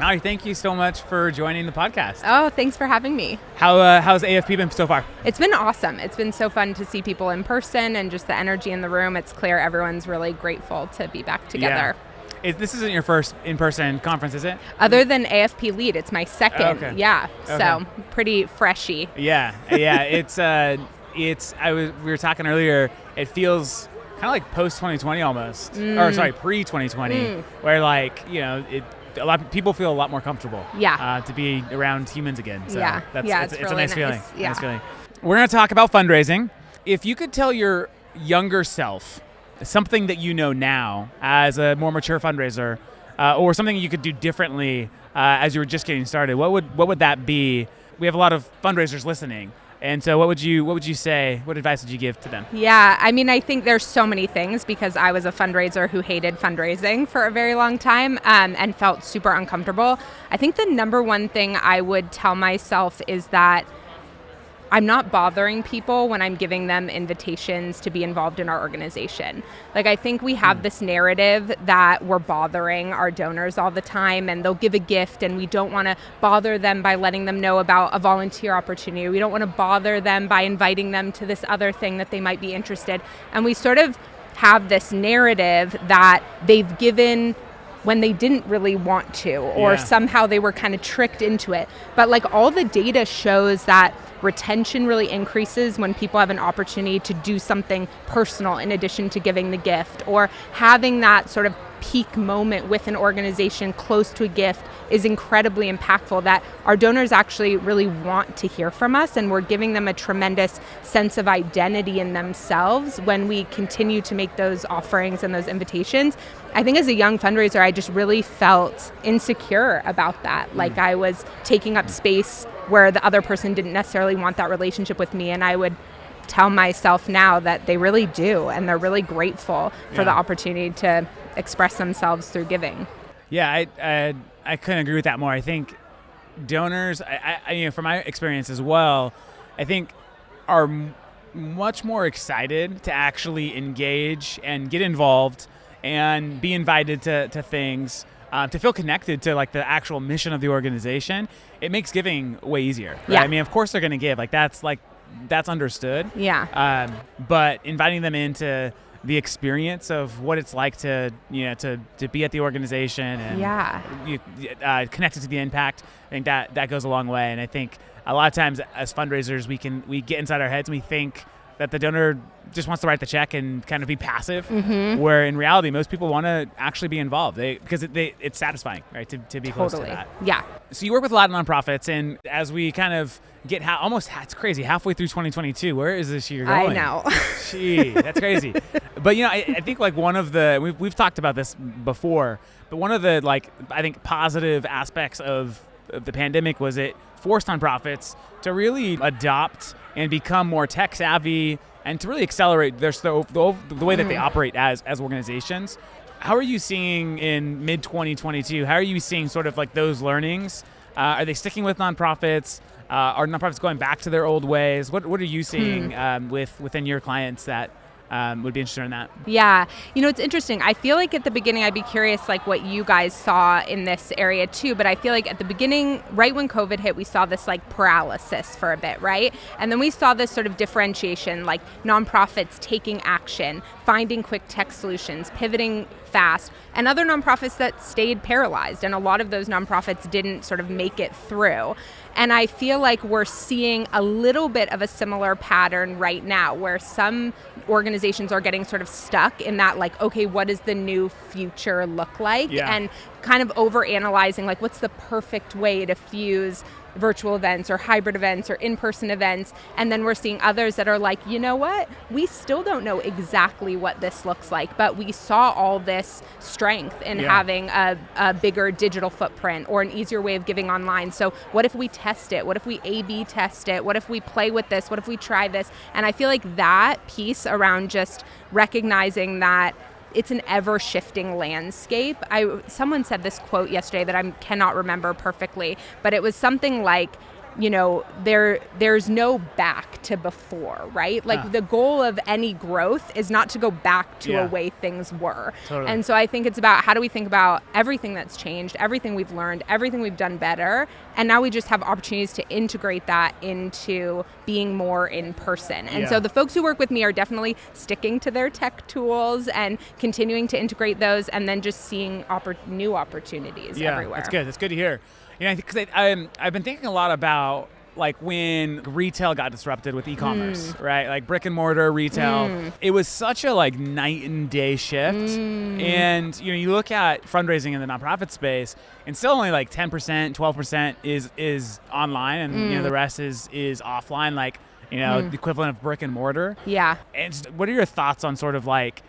Mallory, thank you so much for joining the podcast. Oh, thanks for having me. How's AFP been so far? It's been awesome. It's been so fun to see people in person and just the energy in the room. It's clear everyone's really grateful to be back together. Yeah. This isn't your first in-person conference, is it? Other than AFP Lead, it's my second. Oh, okay. Yeah, Okay. So pretty freshy. Yeah. We were talking earlier, it feels kind of like post-2020 almost. Or sorry, pre-2020, where a lot of people feel a lot more comfortable to be around humans again. So it's really a nice feeling. Yeah. Nice feeling. We're going to talk about fundraising. If you could tell your younger self something that you know now as a more mature fundraiser, or something you could do differently as you were just getting started, what would that be? We have a lot of fundraisers listening. And so what would you say? What advice would you give to them? Yeah, I think there's so many things because I was a fundraiser who hated fundraising for a very long time and felt super uncomfortable. I think the number one thing I would tell myself is that I'm not bothering people when I'm giving them invitations to be involved in our organization. I think we have this narrative that we're bothering our donors all the time and they'll give a gift and we don't want to bother them by letting them know about a volunteer opportunity. We don't want to bother them by inviting them to this other thing that they might be interested. And we sort of have this narrative that they've given when they didn't really want to, or somehow they were kind of tricked into it. But all the data shows that retention really increases when people have an opportunity to do something personal in addition to giving the gift, or having that sort of peak moment with an organization close to a gift is incredibly impactful, that our donors actually really want to hear from us, and we're giving them a tremendous sense of identity in themselves when we continue to make those offerings and those invitations. I think as a young fundraiser, I just really felt insecure about that. I was taking up space where the other person didn't necessarily want that relationship with me, and I would tell myself now that they really do, and they're really grateful for the opportunity to express themselves through giving. Yeah, I couldn't agree with that more. I think donors, from my experience as well, I think are much more excited to actually engage and get involved and be invited to things, to feel connected to the actual mission of the organization. It makes giving way easier. Right? Yeah. Of course they're going to give. That's understood. Yeah. But inviting them into the experience of what it's like to be at the organization and connected to the impact, I think that goes a long way. And I think a lot of times as fundraisers, we get inside our heads and we think that the donor just wants to write the check and kind of be passive, where in reality, most people want to actually be involved because it's satisfying, right, to be close to that. Yeah. So you work with a lot of nonprofits, and as we kind of get it's crazy, halfway through 2022, where is this year going? I know. Gee, that's crazy. But I think one of the, we've talked about this before, but one of the I think positive aspects of the pandemic was it forced nonprofits to really adopt and become more tech savvy and to really accelerate the way that they operate as organizations. How are you seeing in mid 2022? How are you seeing sort of those learnings? Are they sticking with nonprofits? Are nonprofits going back to their old ways? What are you seeing within your clients that would be interested in that? Yeah. It's interesting. I feel like at the beginning, I'd be curious what you guys saw in this area too. But I feel like at the beginning, right when COVID hit, we saw this paralysis for a bit, right? And then we saw this sort of differentiation, nonprofits taking action, finding quick tech solutions, pivoting fast, and other nonprofits that stayed paralyzed. And a lot of those nonprofits didn't sort of make it through. And I feel like we're seeing a little bit of a similar pattern right now, where some organizations are getting sort of stuck in that okay, what does the new future look like? Yeah. And kind of overanalyzing what's the perfect way to fuse virtual events or hybrid events or in-person events. And then we're seeing others that are you know what? We still don't know exactly what this looks like, but we saw all this strength in having a bigger digital footprint or an easier way of giving online. So what if we test it? What if we A/B test it? What if we play with this? What if we try this? And I feel like that piece around just recognizing that it's an ever-shifting landscape. Someone said this quote yesterday that I cannot remember perfectly, but it was something like, there's no back to before, right? Like the goal of any growth is not to go back to a way things were. Totally. And so I think it's about how do we think about everything that's changed, everything we've learned, everything we've done better, and now we just have opportunities to integrate that into being more in person. And so the folks who work with me are definitely sticking to their tech tools and continuing to integrate those, and then just seeing new opportunities everywhere. That's good. That's good to hear. Because I've been thinking a lot about like when retail got disrupted with e-commerce, right? Like brick and mortar retail, it was such a like night and day shift. And you look at fundraising in the nonprofit space, and still only like 10%, 12% is online, and the rest is offline, like the equivalent of brick and mortar. Yeah. And what are your thoughts on sort of like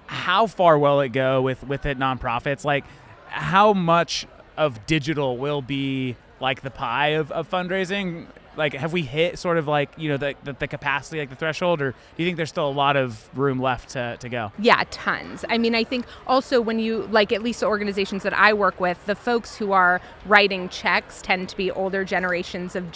how far will it go with it nonprofits? Like how much of digital will be like the pie of fundraising? Like, have we hit sort of like, the capacity, like the threshold, or do you think there's still a lot of room left to go? Yeah, tons. I mean, I think also when you, like at least the organizations that I work with, the folks who are writing checks tend to be older generations of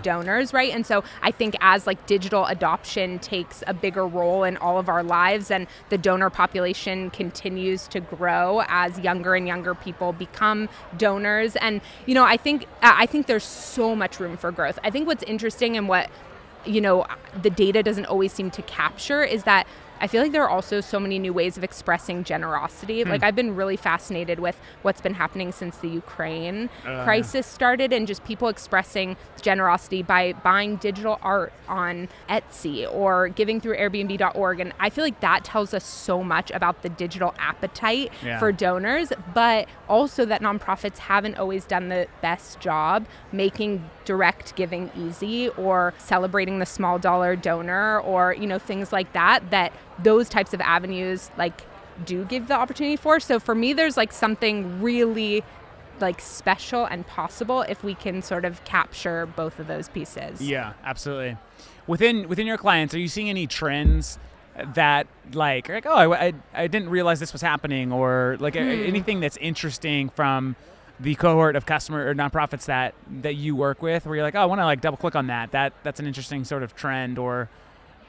donors, right? And so I think as like digital adoption takes a bigger role in all of our lives, and the donor population continues to grow as younger and younger people become donors. And, I think there's so much room for growth. I think what's interesting and what, the data doesn't always seem to capture is that I feel like there are also so many new ways of expressing generosity. Like I've been really fascinated with what's been happening since the Ukraine crisis started, and just people expressing generosity by buying digital art on Etsy or giving through Airbnb.org. And I feel like that tells us so much about the digital appetite for donors, but also that nonprofits haven't always done the best job making direct giving easy, or celebrating the small dollar donor, or, things like that those types of avenues like do give the opportunity for. So for me, there's like something really like special and possible if we can sort of capture both of those pieces. Yeah, absolutely. Within your clients, are you seeing any trends that like I didn't realize this was happening, or like anything that's interesting from the cohort of customer or nonprofits that you work with, where you're like, I want to like double click on that's an interesting sort of trend, or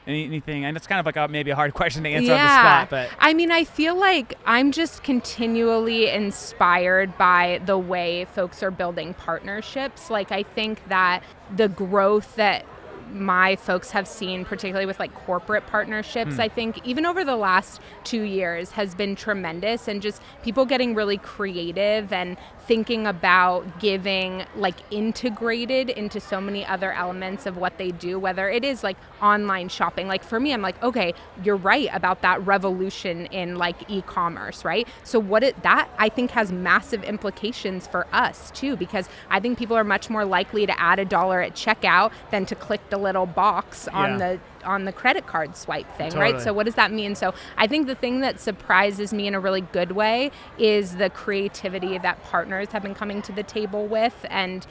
anything? And it's kind of like maybe a hard question to answer on the spot, but I mean, I feel like I'm just continually inspired by the way folks are building partnerships. Like I think that the growth that my folks have seen, particularly with like corporate partnerships, I think even over the last 2 years has been tremendous, and just people getting really creative and thinking about giving like integrated into so many other elements of what they do, whether it is like online shopping. Like for me, I'm like, okay, you're right about that revolution in like e-commerce, right? So that I think has massive implications for us too, because I think people are much more likely to add $1 at checkout than to click the little box on the credit card swipe thing, right? So what does that mean? So I think the thing that surprises me in a really good way is the creativity that partners have been coming to the table with, and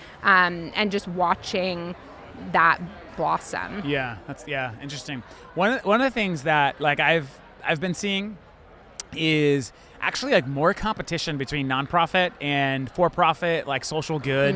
just watching that blossom. Yeah, that's interesting. One of the things that like I've been seeing is actually like more competition between nonprofit and for-profit, like social good,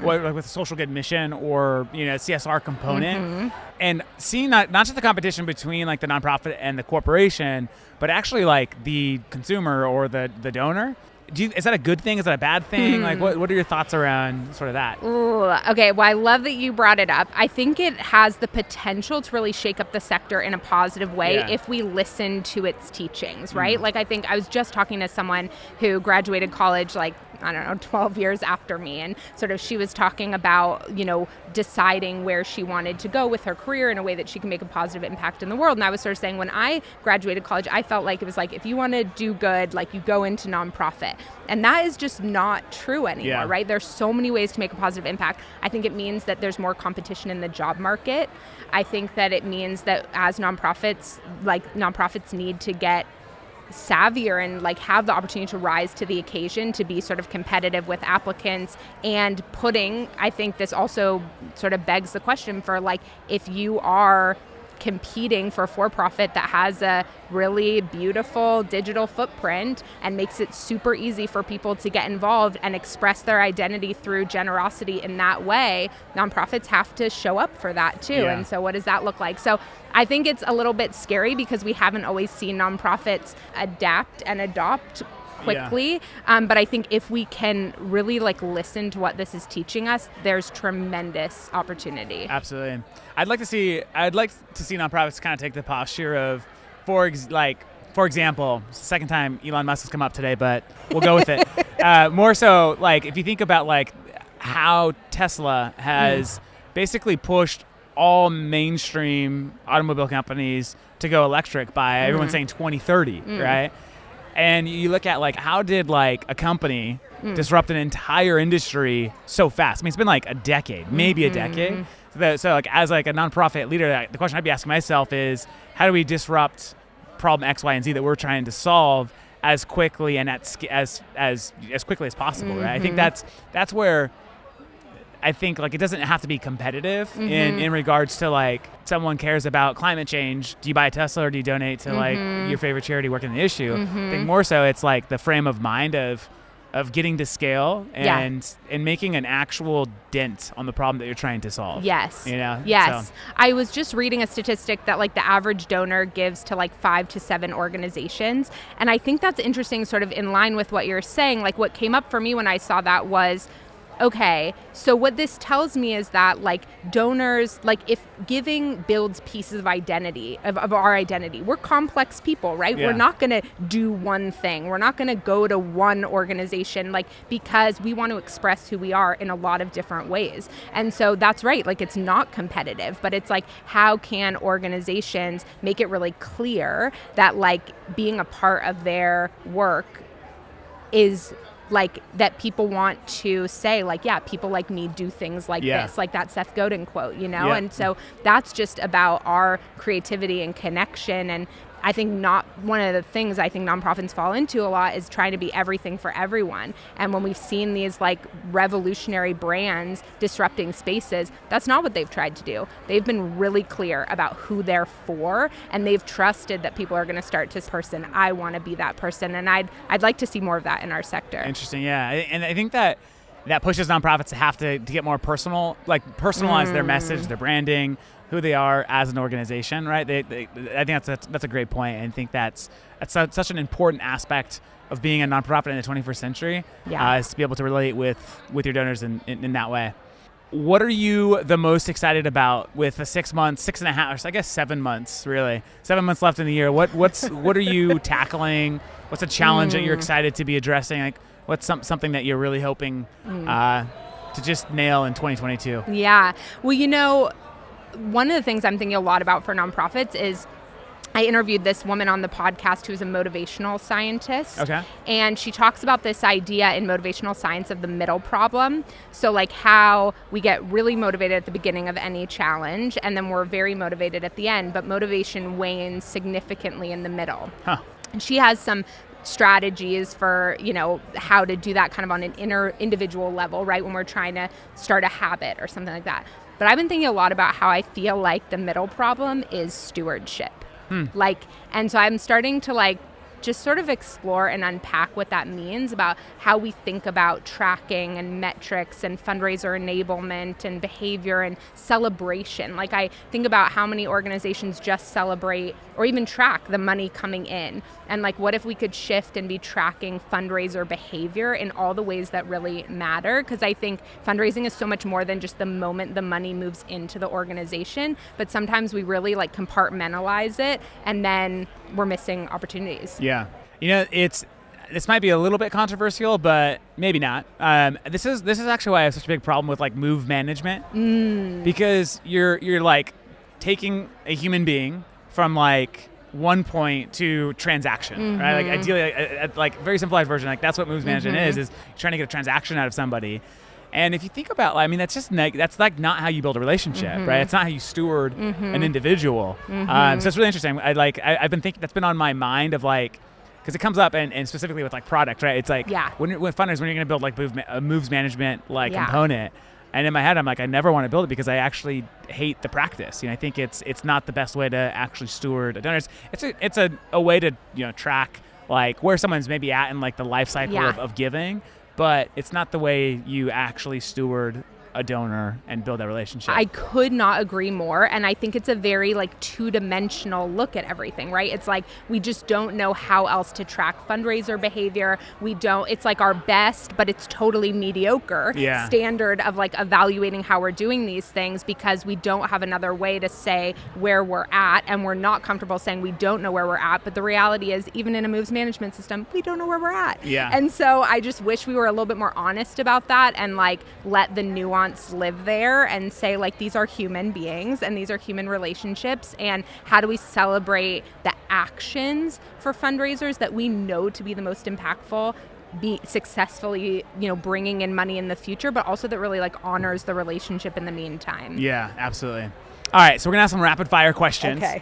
with a social good mission, or CSR component, and seeing not just the competition between like the nonprofit and the corporation, but actually like the consumer or the donor. Is that a good thing? Is that a bad thing? Like, what are your thoughts around sort of that? Ooh, okay, well, I love that you brought it up. I think it has the potential to really shake up the sector in a positive way if we listen to its teachings, right? Like, I think I was just talking to someone who graduated college, like, I don't know, 12 years after me. And sort of she was talking about, deciding where she wanted to go with her career in a way that she can make a positive impact in the world. And I was sort of saying, when I graduated college, I felt like it was like, if you want to do good, like you go into nonprofit. And that is just not true anymore, right? There's so many ways to make a positive impact. I think it means that there's more competition in the job market. I think that it means that as nonprofits need to get savvier and like have the opportunity to rise to the occasion, to be sort of competitive with applicants, and I think this also sort of begs the question for like, if you are competing for profit that has a really beautiful digital footprint and makes it super easy for people to get involved and express their identity through generosity in that way, nonprofits have to show up for that too. Yeah. And so what does that look like? So I think it's a little bit scary because we haven't always seen nonprofits adapt and adopt quickly. But I think if we can really listen to what this is teaching us, there's tremendous opportunity. Absolutely. I'd like to see nonprofits kind of take the posture of, for example, it's the second time Elon Musk has come up today, but we'll go with it. More so, if you think about how Tesla has basically pushed all mainstream automobile companies to go electric by everyone's saying 2030, right? And you look at how did a company disrupt an entire industry so fast? I mean, it's been a decade, maybe a decade. So as a nonprofit leader, the question I'd be asking myself is, how do we disrupt problem X, Y, and Z that we're trying to solve as quickly and as quickly as possible, right? I think that's where I think it doesn't have to be competitive in regards to someone cares about climate change. Do you buy a Tesla or do you donate to your favorite charity working the issue? I think more so it's the frame of mind of getting to scale and making an actual dent on the problem that you're trying to solve. Yes. Yes. So. I was just reading a statistic that the average donor gives to 5 to 7 organizations. And I think that's interesting, sort of in line with what you're saying. What came up for me when I saw that was, okay, so what this tells me is that donors, if giving builds pieces of identity, of our identity, we're complex people, right? Yeah. We're not going to do one thing. We're not going to go to one organization, because we want to express who we are in a lot of different ways. And so that's right. It's not competitive, but it's how can organizations make it really clear that being a part of their work is that people want to say people like me do things this, that Seth Godin quote, Yeah. And so that's just about our creativity and connection. And I think not one of the things I think nonprofits fall into a lot is trying to be everything for everyone. And when we've seen these revolutionary brands disrupting spaces, that's not what they've tried to do. They've been really clear about who they're for, and they've trusted that people are going to start to person. I want to be that person, and I'd like to see more of that in our sector. Interesting, yeah. And I think that pushes nonprofits to have to get more personal, personalize their message, their branding, who they are as an organization, right? I think that's a great point. And I think that's such an important aspect of being a nonprofit in the 21st century, is to be able to relate with your donors in that way. What are you the most excited about with the 6 months, 6.5, I guess 7 months, really, 7 months left in the year? What are you tackling? What's a challenge that you're excited to be addressing? What's something that you're really hoping to just nail in 2022? Yeah. Well, one of the things I'm thinking a lot about for nonprofits is I interviewed this woman on the podcast who's a motivational scientist. Okay. And she talks about this idea in motivational science of the middle problem. So how we get really motivated at the beginning of any challenge, and then we're very motivated at the end, but motivation wanes significantly in the middle. Huh. And she has some strategies for, how to do that kind of on an individual level, right? When we're trying to start a habit or something like that. But I've been thinking a lot about how I feel the middle problem is stewardship. And so I'm starting to just sort of explore and unpack what that means about how we think about tracking and metrics and fundraiser enablement and behavior and celebration. I think about how many organizations just celebrate or even track the money coming in. And what if we could shift and be tracking fundraiser behavior in all the ways that really matter? Because I think fundraising is so much more than just the moment the money moves into the organization, but sometimes we really compartmentalize it and then we're missing opportunities. Yeah. This might be a little bit controversial, but maybe not. This is actually why I have such a big problem with move management, because you're taking a human being from one point to transaction, right? Ideally, very simplified version, that's what moves management is you're trying to get a transaction out of somebody. And if you think about, that's just that's not how you build a relationship, right? It's not how you steward an individual. So it's really interesting. I've been thinking, that's been on my mind of because it comes up and specifically with product, right? It's when fundraisers, when you're going to build a moves management component, And in my head, I'm like, I never want to build it because I actually hate the practice. I think it's not the best way to actually steward a donor. It's a way to track like where someone's maybe at in like the life cycle of giving, but it's not the way you actually steward a donor and build that relationship. I could not agree more. And I think it's a very like two-dimensional look at everything, right? It's like we just don't know how else to track fundraiser behavior. It's like our best, but it's totally mediocre standard of like evaluating how we're doing these things because we don't have another way to say where we're at, and we're not comfortable saying we don't know where we're at. But the reality is, even in a moves management system, we don't know where we're at. Yeah. And so I just wish we were a little bit more honest about that and like let the nuance live there and say like these are human beings and these are human relationships, and how do we celebrate the actions for fundraisers that we know to be the most impactful, be successfully bringing in money in the future, but also that really like honors the relationship in the meantime. Yeah, absolutely. All right, so we're gonna ask some rapid fire questions. Okay.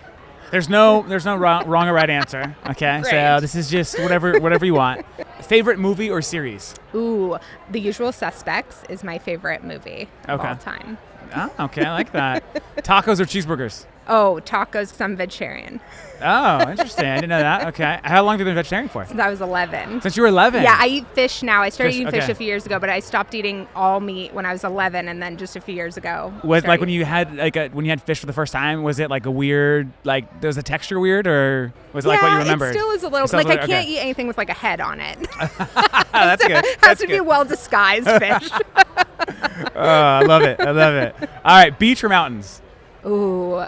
There's no wrong or right answer. Okay, Great. So this is just whatever you want. Favorite movie or series? Ooh, The Usual Suspects is my favorite movie of all time. Oh, okay, I like that. Tacos or cheeseburgers? Oh, tacos because I'm vegetarian. Oh, interesting. I didn't know that. Okay. How long have you been vegetarian for? Since I was 11. Since you were 11? Yeah, I eat fish now. I started eating fish okay. a few years ago, but I stopped eating all meat when I was 11, and then just a few years ago. Was like when you had when you had fish for the first time, was it like a weird, like, was the texture weird, or was it like what you remembered? Yeah, it still is a little, like I can't eat anything with like a head on it. That's so good. It has to be well disguised fish. Oh, I love it. All right, beach or mountains? Ooh,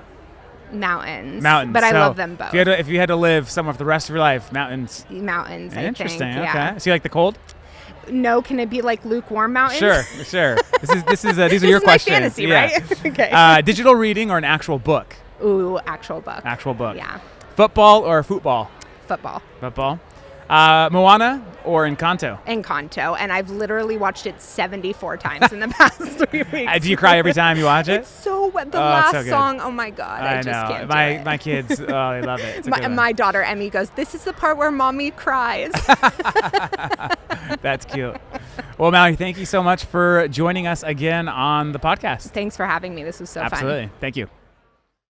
mountains. But I love them both. If you had to live somewhere for the rest of your life, mountains. Mountains, Interesting. I think. Okay. Yeah. So you like the cold? No, can it be like lukewarm mountains? Sure. These are your questions. My fantasy, yeah. right? Okay. Digital reading or an actual book? Ooh, actual book. Actual book. Yeah. Football or football? Football. Moana or Encanto? Encanto, and I've literally watched it 74 times in the past 3 weeks. Do you cry every time you watch it? It's so wet. The last so good. song, oh my God, I just know. can't do it. My kids, they love it. It's a good one. My daughter Emmy goes, "This is the part where mommy cries." That's cute. Well, Mallory, thank you so much for joining us again on the podcast. Thanks for having me. This was so fun. Absolutely. Thank you.